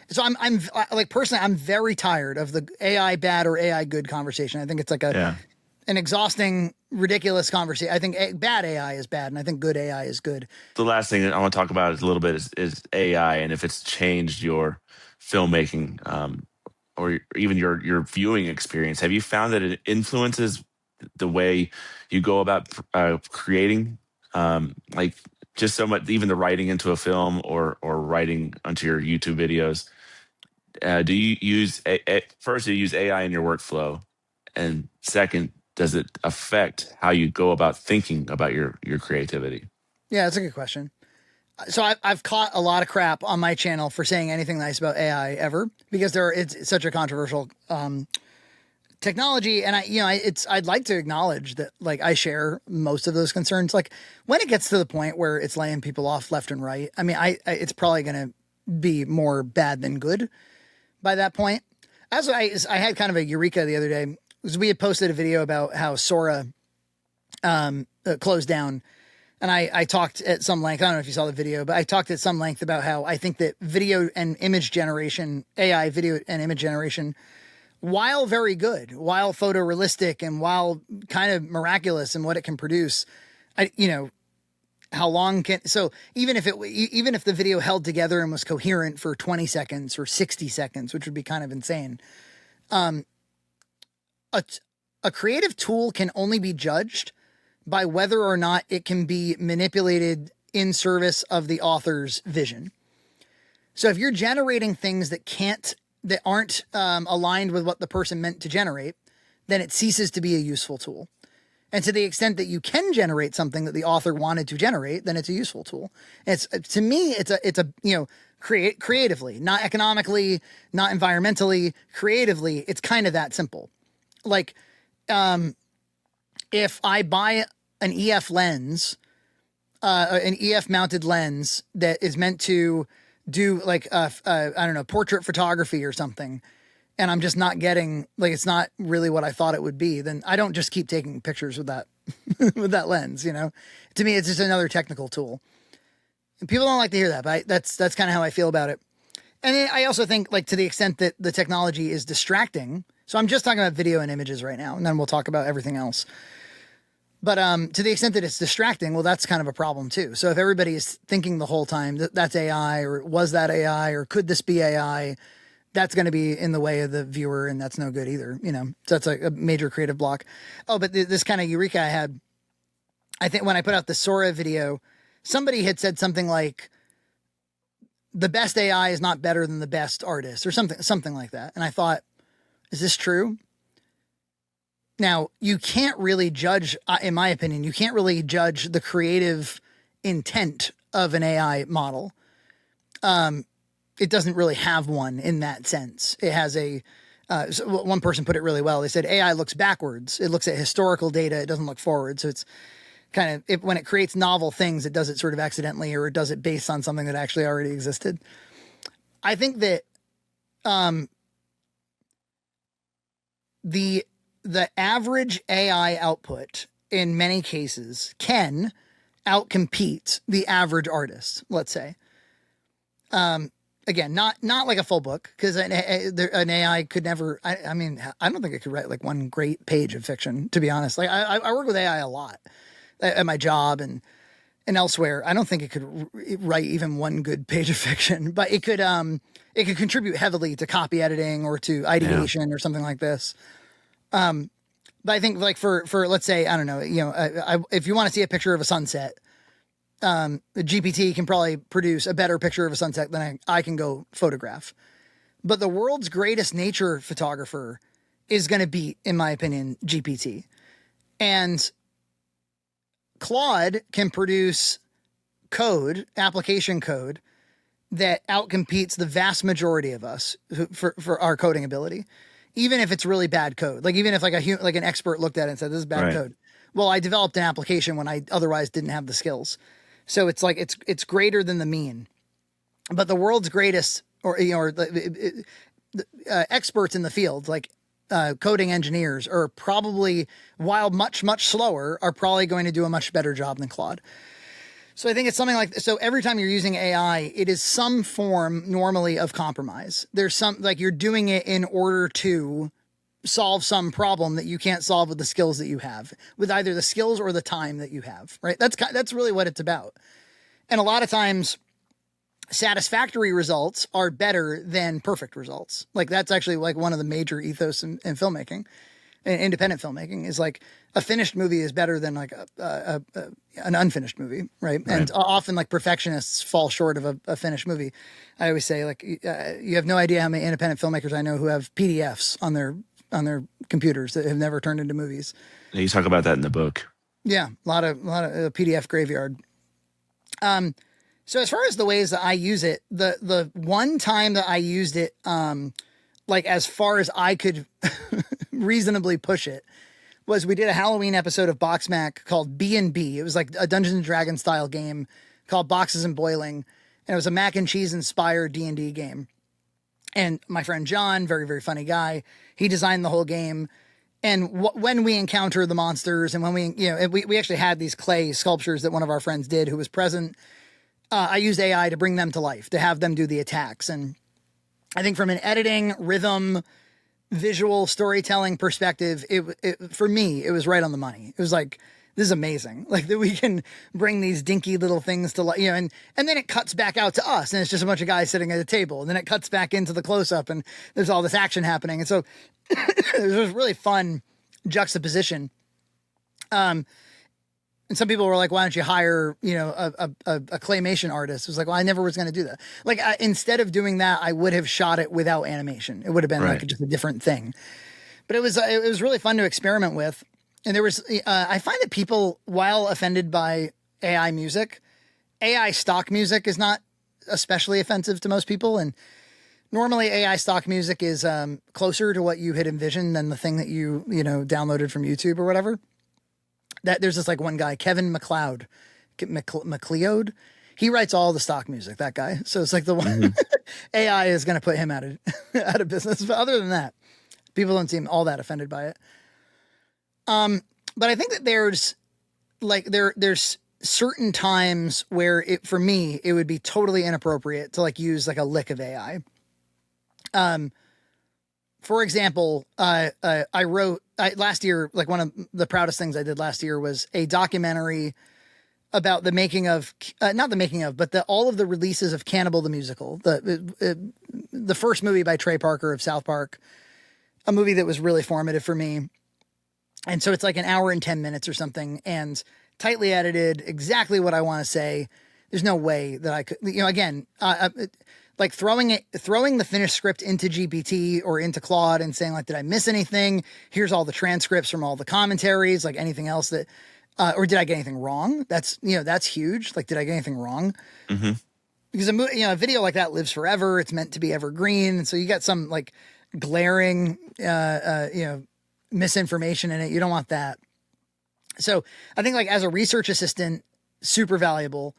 So I'm like, personally, I'm very tired of the AI bad or AI good conversation. I think it's like an exhausting, ridiculous conversation. I think bad AI is bad, and I think good AI is good. The last thing that I want to talk about is a little bit is AI, and if it's changed your filmmaking, or even your viewing experience. Have you found that it influences the way you go about creating, like just so much, even the writing into a film or writing onto your YouTube videos? Do you use first? Do you use AI in your workflow, and second, does it affect how you go about thinking about your creativity? Yeah, that's a good question. So I've caught a lot of crap on my channel for saying anything nice about AI ever, because it's such a controversial technology, and I'd like to acknowledge that, like, I share most of those concerns. Like, when it gets to the point where it's laying people off left and right, I mean, it's probably going to be more bad than good by that point. Also, I had kind of a eureka the other day, because we had posted a video about how Sora closed down. And I talked at some length, I don't know if you saw the video, but I talked at some length about how I think that video and image generation, AI video and image generation, while very good, while photorealistic, and while kind of miraculous in what it can produce, how long so even if the video held together and was coherent for 20 seconds or 60 seconds, which would be kind of insane, a creative tool can only be judged by whether or not it can be manipulated in service of the author's vision. So if you're generating things that aren't aligned with what the person meant to generate, then it ceases to be a useful tool. And to the extent that you can generate something that the author wanted to generate, then it's a useful tool. To me, it's a creatively, not economically, not environmentally, creatively, it's kind of that simple. Like, if I buy an EF lens, an EF mounted lens that is meant to do like, I don't know, portrait photography or something, and I'm just not getting, like, it's not really what I thought it would be, then I don't just keep taking pictures with that, with that lens, To me, it's just another technical tool. And people don't like to hear that, but that's kind of how I feel about it. And then I also think, like, to the extent that the technology is distracting, so I'm just talking about video and images right now, and then we'll talk about everything else. But to the extent that it's distracting, well, that's kind of a problem too. So if everybody is thinking the whole time that that's AI, or was that AI, or could this be AI, that's going to be in the way of the viewer, and that's no good either. So that's a major creative block. Oh, but this kind of eureka I had, I think when I put out the Sora video, somebody had said something like, the best AI is not better than the best artist, or something like that. And I thought, is this true? Now, you can't really judge, in my opinion, you can't really judge the creative intent of an AI model. It doesn't really have one in that sense. It has so one person put it really well. They said AI looks backwards. It looks at historical data. It doesn't look forward. So it's kind of, when it creates novel things, it does it sort of accidentally, or it does it based on something that actually already existed. I think that the average AI output in many cases can outcompete the average artist, let's say. Again, not like a full book, because an AI could never, I mean, I don't think it could write like one great page of fiction, to be honest. Like, I work with AI a lot at my job and elsewhere. I don't think it could write even one good page of fiction, but it could contribute heavily to copy editing or to ideation or something like this. But I think, like, for let's say, I don't know, if you want to see a picture of a sunset, the GPT can probably produce a better picture of a sunset than I can go photograph. But the world's greatest nature photographer is going to beat, in my opinion, GPT. And Claude can produce application code, that outcompetes the vast majority of us for our coding ability. Even if it's really bad code, like even if like an expert looked at it and said, this is bad code. Well, I developed an application when I otherwise didn't have the skills. So it's like, it's greater than the mean. But the world's greatest, or experts in the field, like coding engineers, are probably, while much, much slower, are probably going to do a much better job than Claude. So I think it's something like, so every time you're using AI, it is some form normally of compromise. There's some, like, you're doing it in order to solve some problem that you can't solve with the skills that you have, with either the skills or the time that you have, right? That's really what it's about. And a lot of times satisfactory results are better than perfect results. Like, that's actually like one of the major ethos in filmmaking, in independent filmmaking, is like a finished movie is better than like an unfinished movie, right? And often like perfectionists fall short of a finished movie. I always say, like, you have no idea how many independent filmmakers I know who have PDFs on their computers that have never turned into movies. You talk about that in the book. Yeah, a lot of PDF graveyard. So as far as the ways that I use it, the one time that I used it, like as far as I could reasonably push it, was we did a Halloween episode of Boxmac called B&B. It was like a Dungeons and Dragons style game called Boxes and Boiling, and it was a mac and cheese inspired D&D game. And my friend John, very, very funny guy, he designed the whole game. And when we encounter the monsters, and when we actually had these clay sculptures that one of our friends did who was present, I used AI to bring them to life, to have them do the attacks. And I think from an editing, rhythm, visual storytelling perspective, for me, it was right on the money. It was like, this is amazing. Like, that we can bring these dinky little things to life, and then it cuts back out to us, and it's just a bunch of guys sitting at a table, and then it cuts back into the close up, and there's all this action happening. And so it was really fun juxtaposition. And some people were like, why don't you hire, a claymation artist? It was like, well, I never was going to do that. Like, instead of doing that, I would have shot it without animation. It would have been like just a different thing. But it was really fun to experiment with. And there was, I find that people, while offended by AI music, AI stock music is not especially offensive to most people. And normally AI stock music is closer to what you had envisioned than the thing that you downloaded from YouTube or whatever. That there's this like one guy, Kevin MacLeod, he writes all the stock music, that guy. So it's like the one AI is going to put him out of business. But other than that, people don't seem all that offended by it. But I think that there's certain times where for me, it would be totally inappropriate to like use like a lick of AI. For example, I wrote last year, like one of the proudest things I did last year was a documentary about the making of, not the making of, but all of the releases of Cannibal the Musical, the first movie by Trey Parker of South Park, a movie that was really formative for me. And so it's like an hour and 10 minutes or something, and tightly edited, exactly what I want to say. There's no way that I could, again, like throwing the finished script into GPT or into Claude and saying like, did I miss anything? Here's all the transcripts from all the commentaries, like anything else that, or did I get anything wrong? That's huge. Like, did I get anything wrong? Mm-hmm. Because a video like that lives forever. It's meant to be evergreen. And so you got some like glaring, misinformation in it. You don't want that. So I think like as a research assistant, super valuable.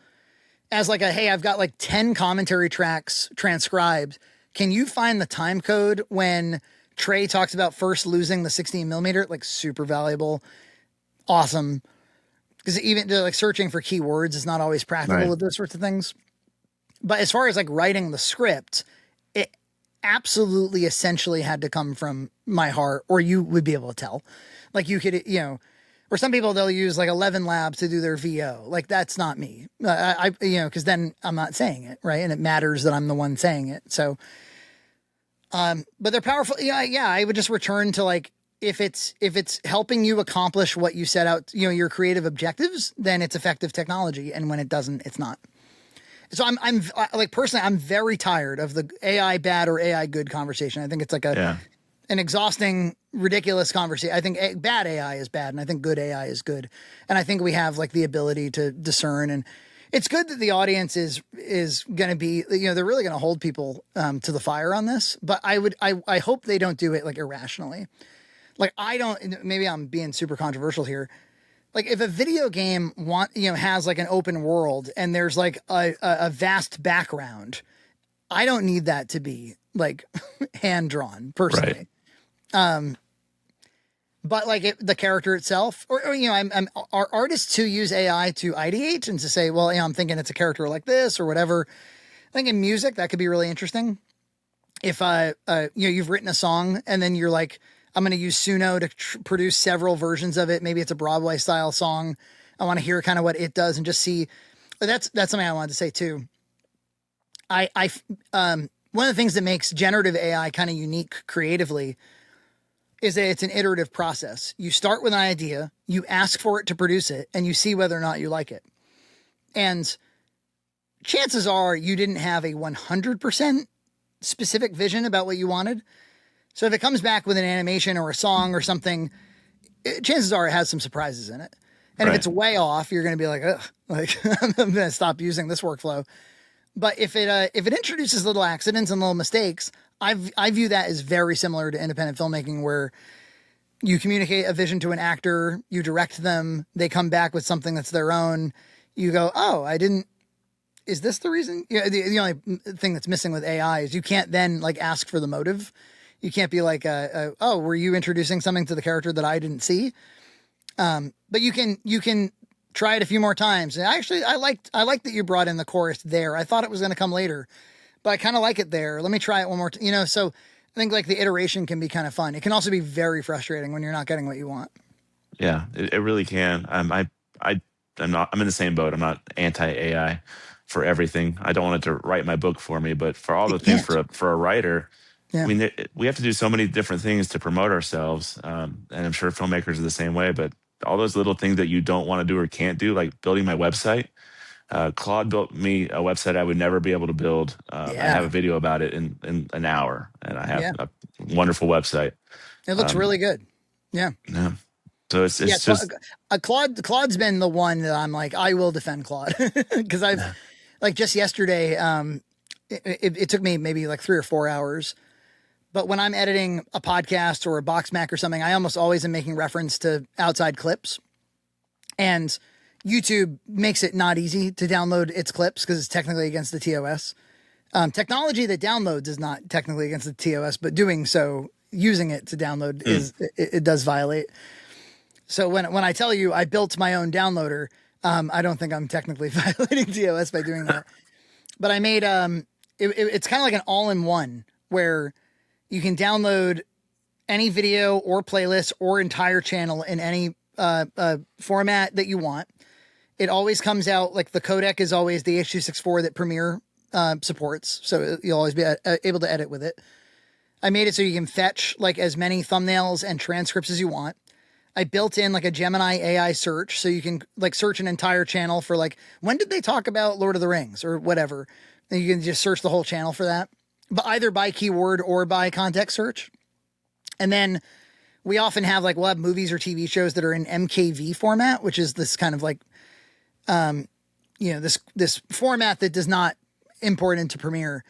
As like hey, I've got like 10 commentary tracks transcribed. Can you find the time code when Trey talks about first losing the 16 millimeter? Like, super valuable. Awesome. Because even like searching for keywords is not always practical with those sorts of things. But as far as like writing the script, it absolutely essentially had to come from my heart, or you would be able to tell. Like, you could, or some people, they'll use like 11 Labs to do their VO. Like, that's not me. Because then I'm not saying it, right? And it matters that I'm the one saying it. So, but they're powerful. Yeah. I would just return to like, if it's helping you accomplish what you set out, your creative objectives, then it's effective technology. And when it doesn't, it's not. So I'm like, personally, I'm very tired of the AI bad or AI good conversation. I think it's like an exhausting, ridiculous conversation. I think bad AI is bad, and I think good AI is good. And I think we have like the ability to discern, and it's good that the audience is going to be, they're really going to hold people to the fire on this. But I hope they don't do it like irrationally. Like, maybe I'm being super controversial here. Like, if a video game has like an open world and there's like a vast background, I don't need that to be like hand drawn personally. Right. but like the character itself, or you know, are artists who use AI to ideate and to say, well, you know, I'm thinking it's a character like this or whatever. I think in music that could be really interesting. If you know, you've written a song and then you're like, I'm going to use Suno to produce several versions of it. Maybe it's a Broadway style song. I want to hear kind of what it does and just see. That's something I wanted to say too. One of the things that makes generative AI kind of unique creatively is that it's an iterative process. You start with an idea, you ask for it to produce it, and you see whether or not you like it. And chances are you didn't have a 100% specific vision about what you wanted. So if it comes back with an animation or a song or something, chances are it has some surprises in it. And if it's way off, you're going to be like, ugh, like I'm going to stop using this workflow. But if it introduces little accidents and little mistakes, I view that as very similar to independent filmmaking, where you communicate a vision to an actor, you direct them, they come back with something that's their own. You go, oh, is this the reason? You know, the only thing that's missing with AI is you can't then like ask for the motive. You can't be like, oh, were you introducing something to the character that I didn't see? But you can try it a few more times. And actually, I liked that you brought in the chorus there. I thought it was going to come later, but I kind of like it there. Let me try it one more time. You know, so I think like the iteration can be kind of fun. It can also be very frustrating when you're not getting what you want. Yeah, it really can. I'm not. I'm in the same boat. I'm not anti AI for everything. I don't want it to write my book for me, but for all It the things can't. for a writer, I Yeah. mean, we have to do so many different things to promote ourselves, and I'm sure filmmakers are the same way. But all those little things that you don't want to do or can't do, like building my website. Claude built me a website I would never be able to build. I have a Yeah. video about it in an hour, and I have Yeah. a wonderful website. It looks Um, really good. Yeah. yeah. So Yeah. it's just Claude's been the one that I'm like, I will defend Claude because I've like just yesterday, it took me maybe like 3 or 4 hours. But when I'm editing a podcast or a box Mac or something, I almost always am making reference to outside clips. And YouTube makes it not easy to download its clips because it's technically against the TOS. Technology that downloads is not technically against the TOS, but doing so, using it to download it does violate. So when I tell you I built my own downloader, I don't think I'm technically violating TOS by doing that. But I made it's kind of like an all-in-one where you can download any video or playlist or entire channel in any format that you want. It always comes out like the codec is always the H.264 that Premiere supports, so you'll always be able to edit with it. I made it so you can fetch like as many thumbnails and transcripts as you want. I built in like a Gemini AI search, so you can like search an entire channel for like, when did they talk about Lord of the Rings or whatever. And you can just search the whole channel for that, but either by keyword or by context search. And then we often have like, we'll have movies or TV shows that are in MKV format, which is this kind of like, you know, this format that does not import into Premiere.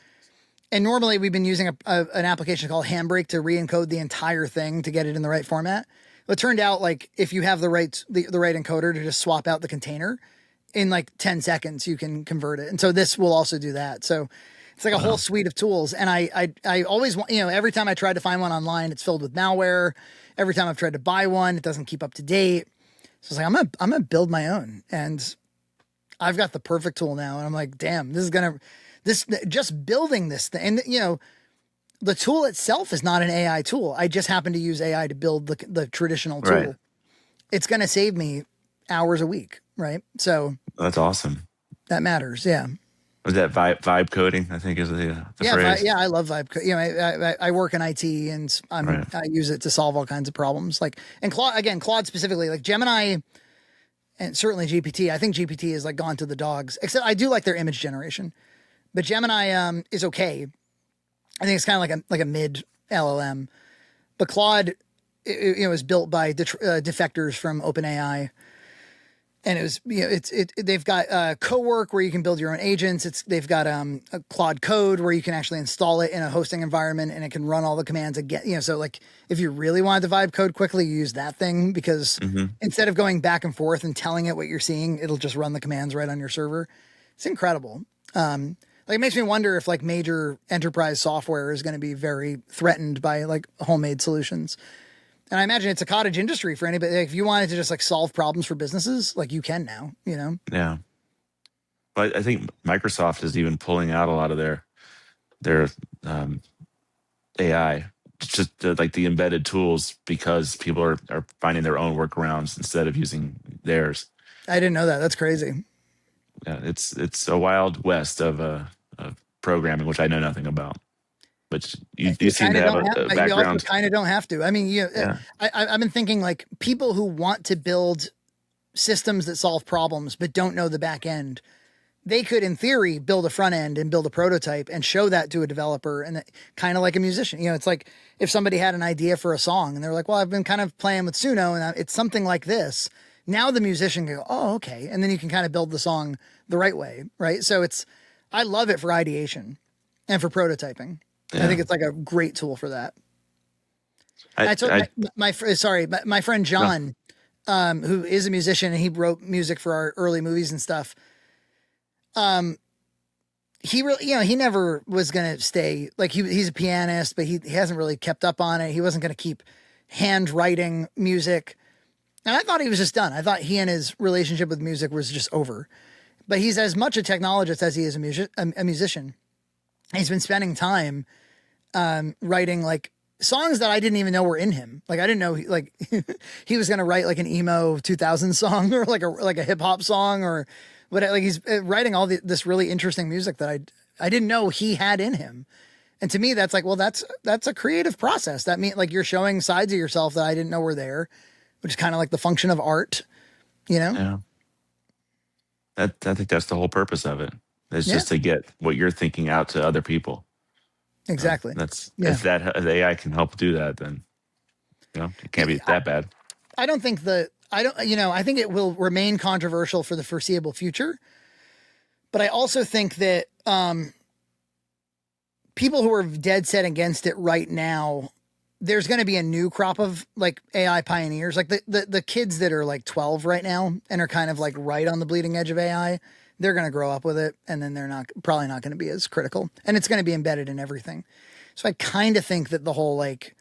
And normally we've been using an application called Handbrake to re-encode the entire thing to get it in the right format. It turned out like if you have the right encoder to just swap out the container in like 10 seconds, you can convert it. And so this will also do that. So it's like a whole suite of tools. And I always want, you know, every time I tried to find one online, it's filled with malware. Every time I've tried to buy one, it doesn't keep up to date. So it's like, I'm going to build my own, and I've got the perfect tool now. And I'm like, damn, just building this thing. And you know, the tool itself is not an AI tool. I just happen to use AI to build the traditional tool. right. It's going to save me hours a week. Right. So That's awesome. that matters. Yeah. Was that vibe coding? I think is the phrase. I love vibe. You know, I work in IT, and I use it to solve all kinds of problems. Like, and Claude specifically, like Gemini, and certainly GPT. I think GPT has like gone to the dogs. Except I do like their image generation, but Gemini is okay. I think it's kind of like a mid LLM, but Claude, you know, is built by defectors from OpenAI. And it was, you know, they've got co-work where you can build your own agents. They've got a Claude Code where you can actually install it in a hosting environment and it can run all the commands again. You know, so like if you really wanted to vibe code quickly, you use that thing because instead of going back and forth and telling it what you're seeing, it'll just run the commands right on your server. It's incredible. Like it makes me wonder if like major enterprise software is going to be very threatened by like homemade solutions. And I imagine it's a cottage industry for anybody. Like, if you wanted to just like solve problems for businesses, like you can now, you know? Yeah. But I think Microsoft is even pulling out a lot of their um, AI, just like the embedded tools, because people are finding their own workarounds instead of using theirs. I didn't know that. That's crazy. Yeah, it's a wild west of programming, which I know nothing about. But you You seem kind to of have don't have, a but you also background. kind of don't have to. I mean, Yeah, I've been thinking like people who want to build systems that solve problems but don't know the back end, they could, in theory, build a front end and build a prototype and show that to a developer. And kind of like a musician, you know, it's like if somebody had an idea for a song and they're like, well, I've been kind of playing with Suno and it's something like this. Now the musician can go, oh, okay. And then you can kind of build the song the right way. Right. So I love it for ideation and for prototyping. I think yeah. it's like a great tool for that. I I told I my friend no, John, who is a musician and he wrote music for our early movies and stuff. Um, he really, you know, he never was going to stay like he's a pianist, but he hasn't really kept up on it. He wasn't going to keep handwriting music. And I thought he was just done. I thought he and his relationship with music was just over. But he's as much a technologist as he is a musician. He's been spending time writing like songs that I didn't even know were in him. Like I didn't know like he was going to write like an emo 2000 song or like a hip hop song or what. Like he's writing all this really interesting music that I didn't know he had in him. And to me, that's like, well, that's a creative process. That means like you're showing sides of yourself that I didn't know were there, which is kind of like the function of art, you know? yeah. That I think that's the whole purpose of it. It's Yeah, just to get what you're thinking out to other people. exactly. That's Yeah. if that if AI can help do that, then it can't be I, that bad. I don't think I don't, you know, I think it will remain controversial for the foreseeable future. But I also think that people who are dead set against it right now, there's going to be a new crop of like AI pioneers, like the kids that are like 12 right now and are kind of like right on the bleeding edge of AI. They're going to grow up with it, and then they're probably not going to be as critical, and it's going to be embedded in everything. So I kind of think that the whole like,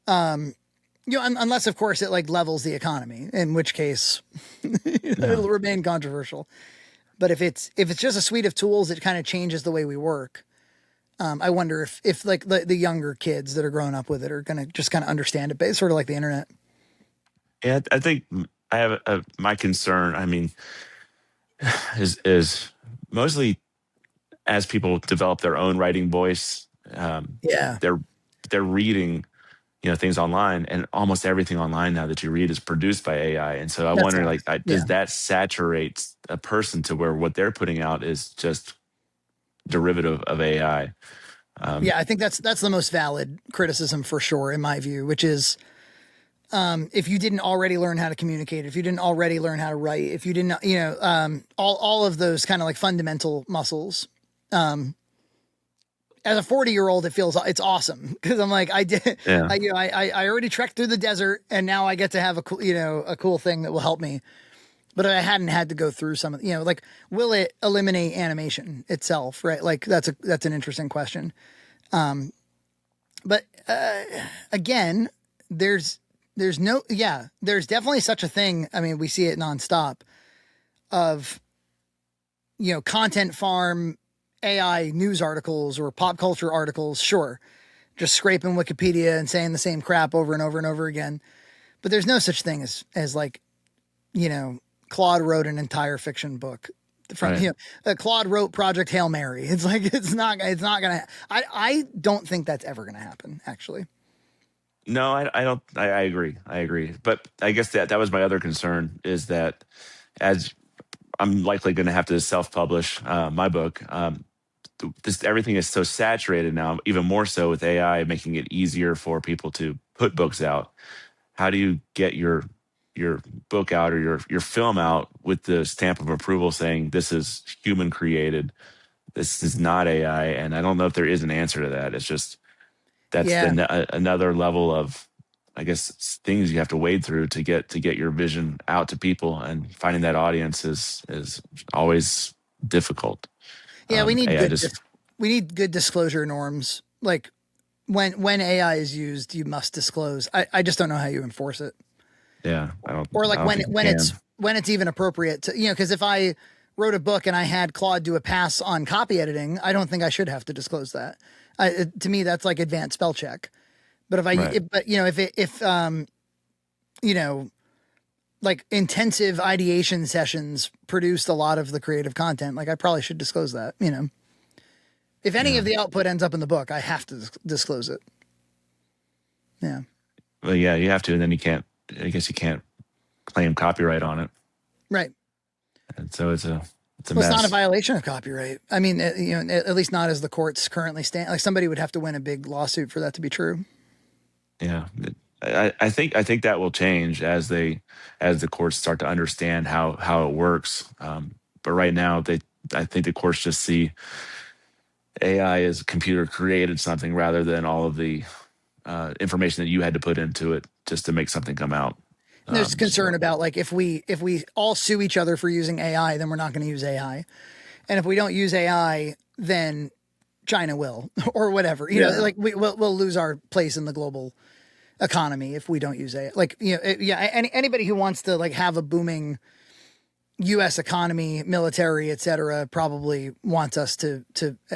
unless of course it like levels the economy, in which case Yeah. it'll remain controversial. But if it's just a suite of tools that kind of changes the way we work, I wonder if like the younger kids that are growing up with it are going to just kind of understand it, but it's sort of like the internet. Yeah, I think I have my concern. I mean, is mostly as people develop their own writing voice, Yeah, they're reading things online, and almost everything online now that you read is produced by AI. And so I that wonder, like, sucks. Yeah, does that saturate a person to where what they're putting out is just derivative of AI? Um, yeah. I think that's the most valid criticism for sure, in my view, which is if you didn't already learn how to communicate, if you didn't already learn how to write, if you didn't, all of those kind of like fundamental muscles. As a 40-year-old, it's awesome because I'm like, I did, yeah, I already trekked through the desert and now I get to have a cool thing that will help me. But I hadn't had to go through some of, like, will it eliminate animation itself? Right. Like that's an interesting question. But again, there's definitely such a thing. I mean, we see it nonstop of, content farm AI news articles or pop culture articles. Sure. Just scraping Wikipedia and saying the same crap over and over and over again. But there's no such thing as like, Claude wrote an entire fiction book from, right. Claude wrote Project Hail Mary. It's like, it's not gonna, I don't think that's ever going to happen actually. No, I don't. I agree. I agree. But I guess that was my other concern, is that as I'm likely going to have to self-publish my book. This everything is so saturated now, even more so with AI making it easier for people to put books out. How do you get your book out or your film out with the stamp of approval saying this is human created, this is not AI? And I don't know if there is an answer to that. It's just that's Yeah. another level of, I guess, things you have to wade through to get your vision out to people, and finding that audience is always difficult. Yeah. AI just We need good disclosure norms. Like, when AI is used, you must disclose. I just don't know how you enforce it. Yeah, Or I like don't think you can. when it's even appropriate to, because if I wrote a book and I had Claude do a pass on copy editing, I don't think I should have to disclose that. To me, that's like advanced spell check. But Right. but if you know, like intensive ideation sessions produced a lot of the creative content, like I probably should disclose that. If any Yeah. of the output ends up in the book, I have to disclose it. Yeah. Well, yeah, you have to, and then you can't. I guess you can't claim copyright on it, Right. and so it's a Well, it's not a mess. violation of copyright. I mean, at least not as the courts currently stand. Like somebody would have to win a big lawsuit for that to be true. Yeah, I think that will change as the courts start to understand how it works. But right now, I think the courts just see AI as computer created something rather than all of the information that you had to put into it just to make something come out. And there's concern So about like if we all sue each other for using AI, then we're not going to use AI. And if we don't use AI, then China will or whatever. yeah, Like we'll lose our place in the global economy if we don't use AI. Like yeah. Anybody who wants to like have a booming U.S. economy, military, et cetera, probably wants us to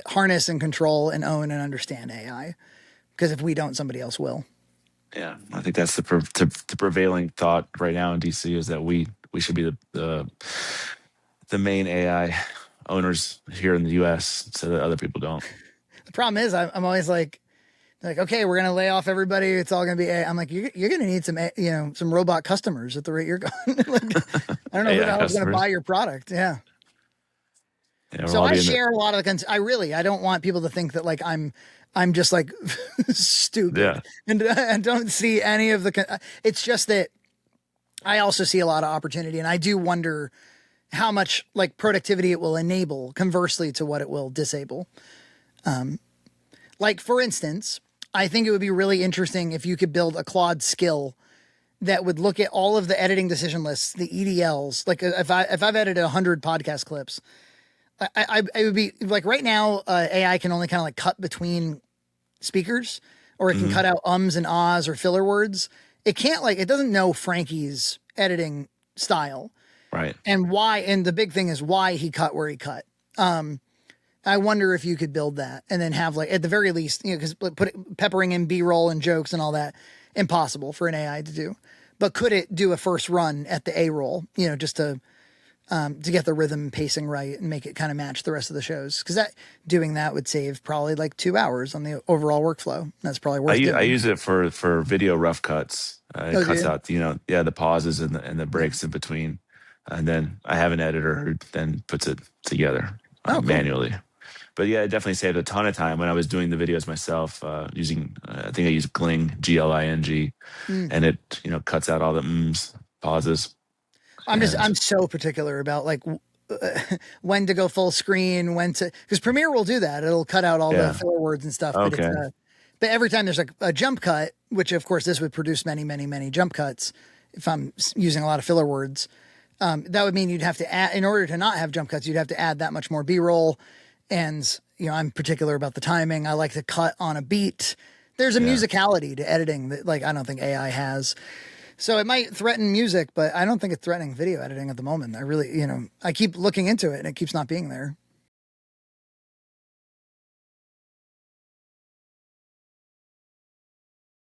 harness and control and own and understand AI. Because if we don't, somebody else will. yeah, I think that's the prevailing thought right now in DC is that we should be the main AI owners here in the U.S. so that other people don't. The problem is, I'm always like, okay, we're gonna lay off everybody. It's all gonna be AI. I'm like, you're gonna need some robot customers at the rate you're going. Like, I don't know who the AI hell is gonna customers. buy your product. Yeah. Yeah, we'll So all I be in the share a lot of the I don't want people to think that like I'm just like stupid yeah. and I don't see any of it's just that I also see a lot of opportunity and I do wonder how much like productivity it will enable conversely to what it will disable. Like for instance, I think it would be really interesting if you could build a Claude skill that would look at all of the editing decision lists, the EDLs. Like if I've edited 100 podcast clips, I would be like right now, AI can only kind of like cut between speakers or it can Hmm. cut out ums and ahs or filler words. It doesn't know Frankie's editing style Right. and why. And the big thing is why he cut where he cut. I wonder if you could build that and then have like, at the very least, because peppering in B-roll and jokes and all that, impossible for an AI to do. But could it do a first run at the A roll, just to get the rhythm and pacing right and make it kind of match the rest of the shows? Because doing that would save probably like 2 hours on the overall workflow. That's probably worth I doing. use it for video rough cuts. It Oh, cuts dude. out the pauses and the Yeah. breaks in between, and then I have an editor who then puts it together Oh, cool. manually. But yeah, it definitely saved a ton of time when I was doing the videos myself. Using I think I use Gling, Gling, Mm. and it cuts out all the pauses, and I'm so particular about like when to go full screen, because Premiere will do that. It'll cut out all the yeah. filler words and stuff, Okay. but every time there's like a jump cut, which of course this would produce many, many, many jump cuts if I'm using a lot of filler words. That would mean you'd have to add, in order to not have jump cuts, you'd have to add that much more B-roll. And, I'm particular about the timing. I like to cut on a beat. There's a Yeah. musicality to editing that like I don't think AI has. So it might threaten music, but I don't think it's threatening video editing at the moment. I really, I keep looking into it and it keeps not being there.